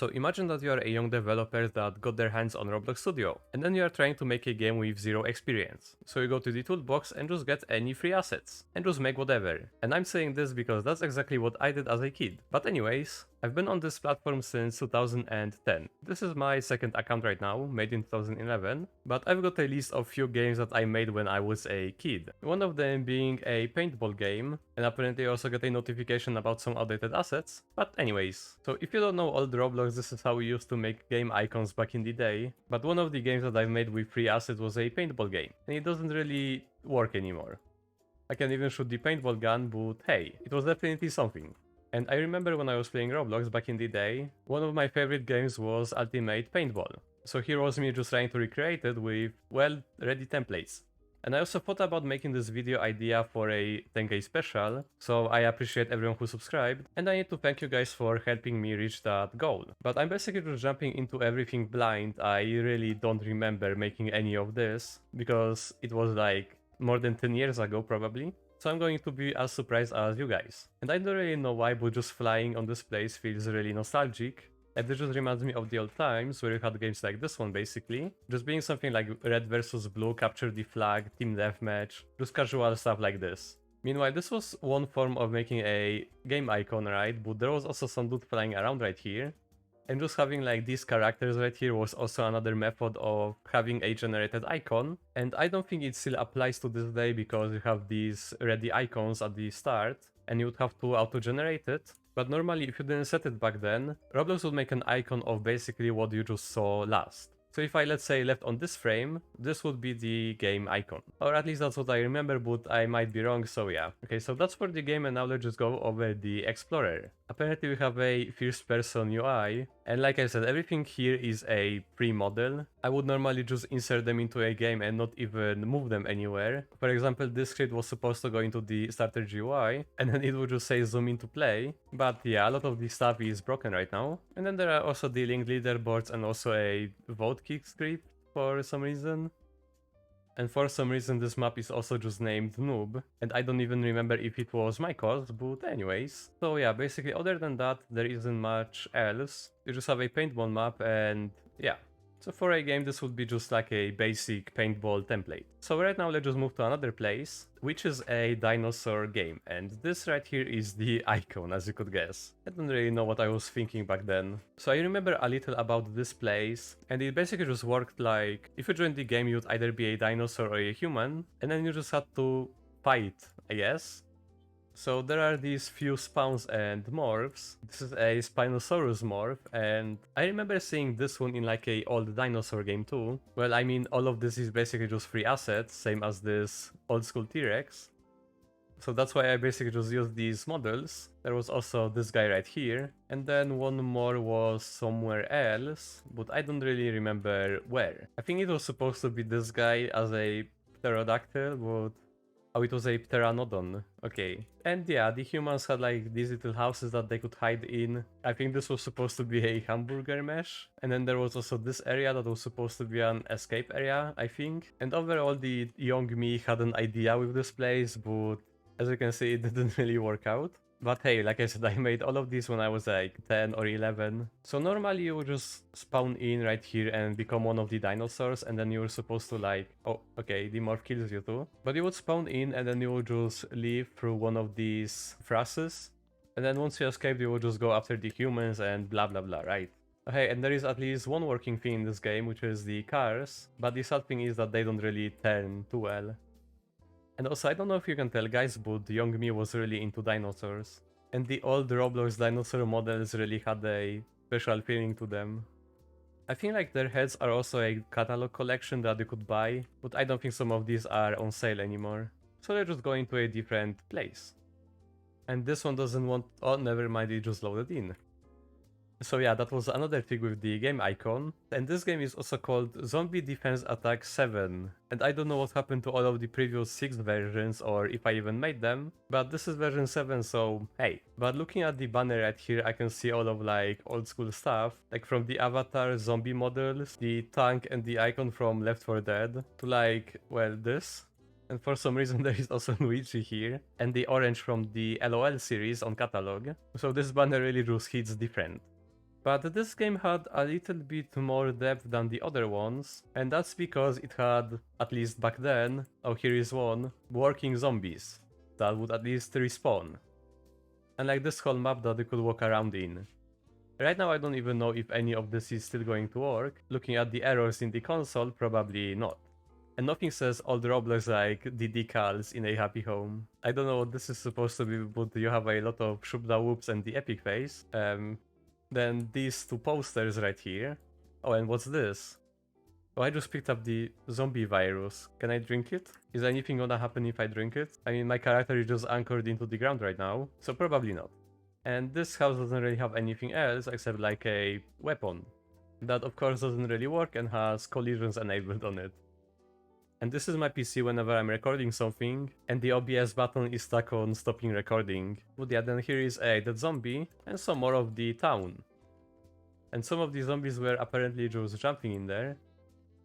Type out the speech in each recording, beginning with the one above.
So imagine that you are a young developer that got their hands on Roblox Studio, and then you are trying to make a game with zero experience. So you go to the toolbox and just get any free assets, and just make whatever. And I'm saying this because that's exactly what I did as a kid. But anyways, I've been on this platform since 2010. This is my second account right now, made in 2011, but I've got a list of few games that I made when I was a kid. One of them being a paintball game, and apparently I also got a notification about some outdated assets. But anyways, so if you don't know Old Roblox, this is how we used to make game icons back in the day, but one of the games that I've made with free assets was a paintball game, and it doesn't really work anymore. I can even shoot the paintball gun, but hey, it was definitely something. And I remember when I was playing Roblox back in the day, one of my favorite games was Ultimate Paintball. So here was me just trying to recreate it with, well, ready templates. And I also thought about making this video idea for a 10k special, so I appreciate everyone who subscribed, and I need to thank you guys for helping me reach that goal. But I'm basically just jumping into everything blind. I really don't remember making any of this, because it was like more than 10 years ago probably. So I'm going to be as surprised as you guys. And I don't really know why, but just flying on this place feels really nostalgic. And this just reminds me of the old times where you had games like this one basically. Just being something like red versus blue, capture the flag, team deathmatch, just casual stuff like this. Meanwhile, this was one form of making a game icon, right? But there was also some dude flying around right here. And just having like these characters right here was also another method of having a generated icon. And I don't think it still applies to this day because you have these ready icons at the start and you would have to auto-generate it. But normally if you didn't set it back then, Roblox would make an icon of basically what you just saw last. So if I, let's say, left on this frame, this would be the game icon. Or at least that's what I remember, but I might be wrong, so yeah. Okay, so that's for the game, and now let's just go over the Explorer. Apparently we have a first person UI, and like I said, everything here is a pre-model. I would normally just insert them into a game and not even move them anywhere. For example, this script was supposed to go into the starter GUI, and then it would just say zoom into play. But yeah, a lot of this stuff is broken right now. And then there are also the link leaderboards and also a vote kick script for some reason. And for some reason this map is also just named Noob, and I don't even remember if it was my cause, but anyways. So yeah, basically other than that there isn't much else. You just have a paintball map and yeah. So for a game this would be just like a basic paintball template. So right now let's just move to another place, which is a dinosaur game, and this right here is the icon, as you could guess. I don't really know what I was thinking back then. So I remember a little about this place, and it basically just worked like, if you joined the game you'd either be a dinosaur or a human, and then you just had to fight, I guess. So there are these few spawns and morphs. This is a Spinosaurus morph, and I remember seeing this one in like a old dinosaur game too. Well, I mean, all of this is basically just free assets, same as this old school T-Rex. So that's why I basically just used these models. There was also this guy right here, and then one more was somewhere else, but I don't really remember where. I think it was supposed to be this guy as a pterodactyl, but oh, it was a pteranodon. Okay. And yeah, the humans had like these little houses that they could hide in. I think this was supposed to be a hamburger mesh. And then there was also this area that was supposed to be an escape area, I think. And overall, the young me had an idea with this place, but as you can see, it didn't really work out. But hey, like I said, I made all of these when I was like 10 or 11. So normally you would just spawn in right here and become one of the dinosaurs, and then you were supposed to like, oh, okay, the morph kills you too. But you would spawn in and then you would just leave through one of these phrases. And then once you escape, you would just go after the humans and blah blah blah, right? Okay, and there is at least one working thing in this game, which is the cars. But the sad thing is that they don't really turn too well. And also, I don't know if you can tell guys, but young me was really into dinosaurs. And the old Roblox dinosaur models really had a special feeling to them. I think like their heads are also a catalog collection that you could buy, but I don't think some of these are on sale anymore. So they're just going to a different place. And this one doesn't want... oh, never mind, it just loaded in. So yeah, that was another thing with the game icon. And this game is also called Zombie Defense Attack 7. And I don't know what happened to all of the previous 6 versions or if I even made them. But this is version 7, so hey. But looking at the banner right here, I can see all of like old school stuff. Like from the avatar zombie models, the tank and the icon from Left 4 Dead, to like, well, this. And for some reason there is also Luigi here, and the orange from the LOL series on catalog. So this banner really just hits different. But this game had a little bit more depth than the other ones, and that's because it had, at least back then, oh here is one, working zombies that would at least respawn. And like this whole map that you could walk around in. Right now I don't even know if any of this is still going to work. Looking at the errors in the console, probably not. And nothing says Old Roblox like the decals in a happy home. I don't know what this is supposed to be, but you have a lot of Shubda Whoops and the epic face. Then these two posters right here. Oh, and what's this? Oh, I just picked up the zombie virus. Can I drink it? Is anything gonna happen if I drink it? I mean, my character is just anchored into the ground right now, so probably not. And this house doesn't really have anything else except like a weapon. That of course doesn't really work and has collisions enabled on it. And this is my PC whenever I'm recording something, and the OBS button is stuck on stopping recording. But yeah, then here is a dead zombie, and some more of the town. And some of the zombies were apparently just jumping in there.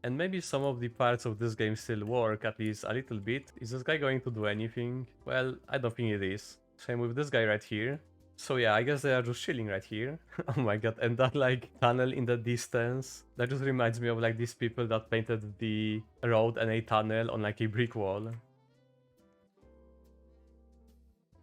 And maybe some of the parts of this game still work, at least a little bit. Is this guy going to do anything? Well, I don't think it is. Same with this guy right here. So yeah, I guess they are just chilling right here. Oh my god, and that like tunnel in the distance, that just reminds me of like these people that painted the road and a tunnel on like a brick wall.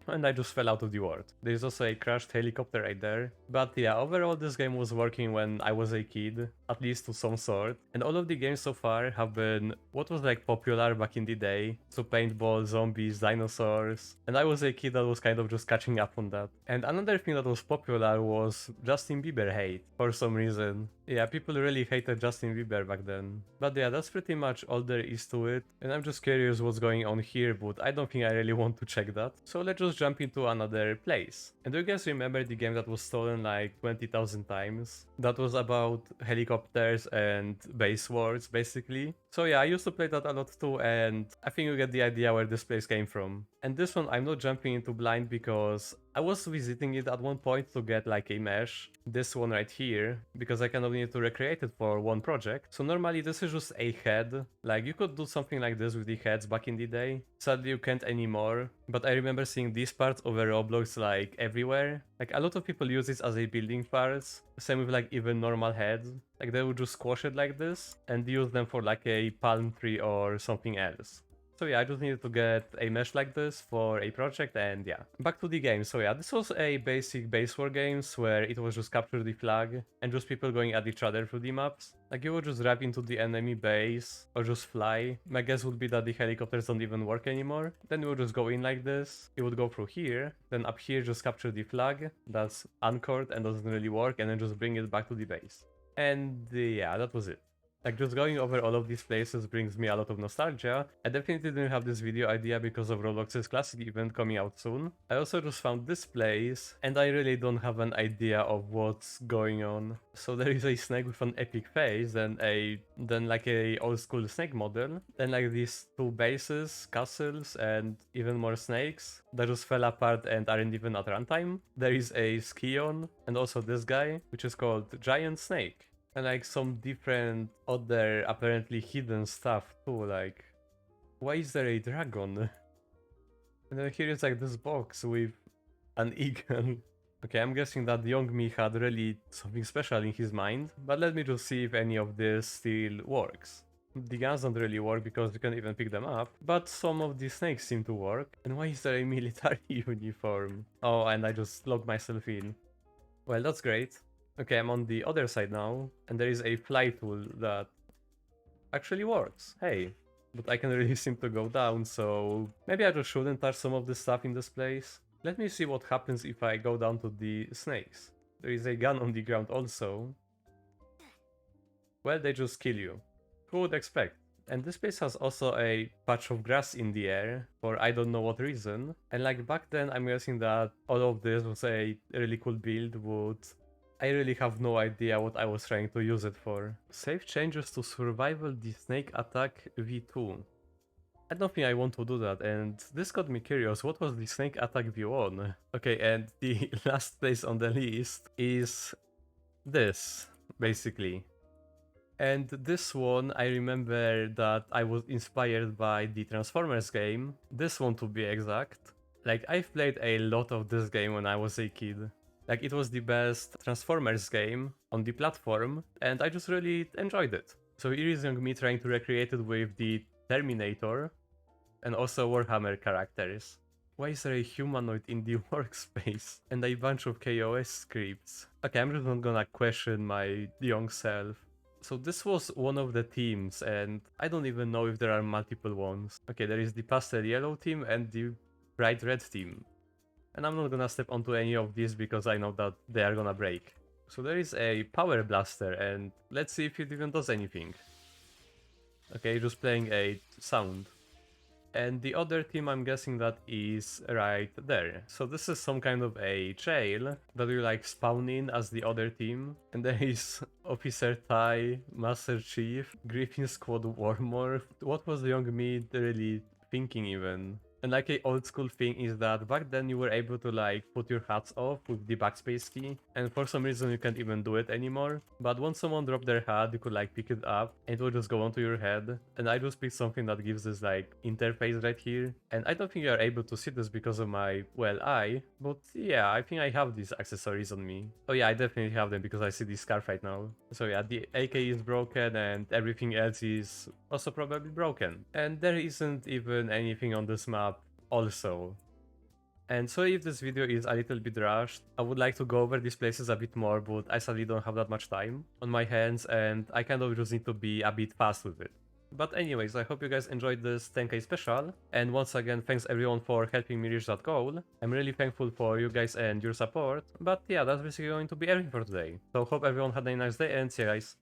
And I just fell out of the world. There's also a crashed helicopter right there. But yeah, overall this game was working when I was a kid, at least to some sort. And all of the games so far have been what was like popular back in the day. So paintball, zombies, dinosaurs. And I was a kid that was kind of just catching up on that. And another thing that was popular was Justin Bieber hate, for some reason. Yeah, people really hated Justin Bieber back then. But yeah, that's pretty much all there is to it. And I'm just curious what's going on here, but I don't think I really want to check that. So let's just jump into another place. And do you guys remember the game that was stolen like 20,000 times? That was about helicopters and base wars, basically. So yeah, I used to play that a lot too, and I think you get the idea where this place came from. And this one, I'm not jumping into blind because I was visiting it at one point to get like a mesh, this one right here, because I kind of need to recreate it for one project. So normally this is just a head, like you could do something like this with the heads back in the day. Sadly you can't anymore, but I remember seeing these parts over Roblox like everywhere. Like a lot of people use this as a building parts, same with like even normal heads. Like they would just squash it like this and use them for like a palm tree or something else. So yeah, I just needed to get a mesh like this for a project, and yeah. Back to the game. So yeah, this was a basic base war games where it was just capture the flag and just people going at each other through the maps. Like you would just wrap into the enemy base or just fly. My guess would be that the helicopters don't even work anymore. Then you would just go in like this. It would go through here. Then up here just capture the flag that's anchored and doesn't really work, and then just bring it back to the base. And yeah, that was it. Like just going over all of these places brings me a lot of nostalgia. I definitely didn't have this video idea because of Roblox's classic event coming out soon. I also just found this place and I really don't have an idea of what's going on. So there is a snake with an epic face, then like a old school snake model, then like these two bases, castles, and even more snakes that just fell apart and aren't even at runtime. There is a Skion and also this guy, which is called Giant Snake. And like some different other apparently hidden stuff too, like why is there a dragon? And then here is like this box with an eagle. Okay, I'm guessing that young me had really something special in his mind, but let me just see if any of this still works. The guns don't really work because you can't even pick them up, but some of the snakes seem to work. And why is there a military uniform? Oh, and I just logged myself in. Well, that's great. Okay, I'm on the other side now, and there is a fly tool that actually works. Hey, but I can really seem to go down, so maybe I just shouldn't touch some of the stuff in this place. Let me see what happens if I go down to the snakes. There is a gun on the ground also. Well, they just kill you. Who would expect? And this place has also a patch of grass in the air, for I don't know what reason. And like back then, I'm guessing that all of this was a really cool build, but I really have no idea what I was trying to use it for. Save changes to Survival the Snake Attack V2. I don't think I want to do that, and this got me curious, what was the Snake Attack V1? Okay, and the last place on the list is this, basically. And this one, I remember that I was inspired by the Transformers game, this one to be exact. Like, I've played a lot of this game when I was a kid. Like, it was the best Transformers game on the platform, and I just really enjoyed it. So here is young me trying to recreate it with the Terminator and also Warhammer characters. Why is there a humanoid in the workspace? And a bunch of KOS scripts. Okay, I'm just not gonna question my young self. So this was one of the teams, and I don't even know if there are multiple ones. Okay, there is the pastel yellow team and the bright red team. And I'm not gonna step onto any of these because I know that they are gonna break. So there is a power blaster, and let's see if it even does anything. Okay, just playing a sound. And the other team, I'm guessing that is right there. So this is some kind of a trail that you like spawn in as the other team. And there is Officer Tai, Master Chief, Griffin Squad Warmore. What was the young me really thinking even? And like a old school thing is that back then you were able to like put your hats off with the backspace key, and for some reason you can't even do it anymore. But once someone dropped their hat, you could like pick it up and it will just go onto your head. And I just picked something that gives this like interface right here. And I don't think you are able to see this because of my, well, eye. But yeah, I think I have these accessories on me. Oh yeah, I definitely have them because I see this scarf right now. So yeah, the AK is broken and everything else is also probably broken. And there isn't even anything on this map also. And so if this video is a little bit rushed, I would like to go over these places a bit more, but I sadly don't have that much time on my hands and I kind of just need to be a bit fast with it. But anyways, I hope you guys enjoyed this 10k special, and once again thanks everyone for helping me reach that goal. I'm really thankful for you guys and your support, but yeah, that's basically going to be everything for today. So hope everyone had a nice day and see you guys.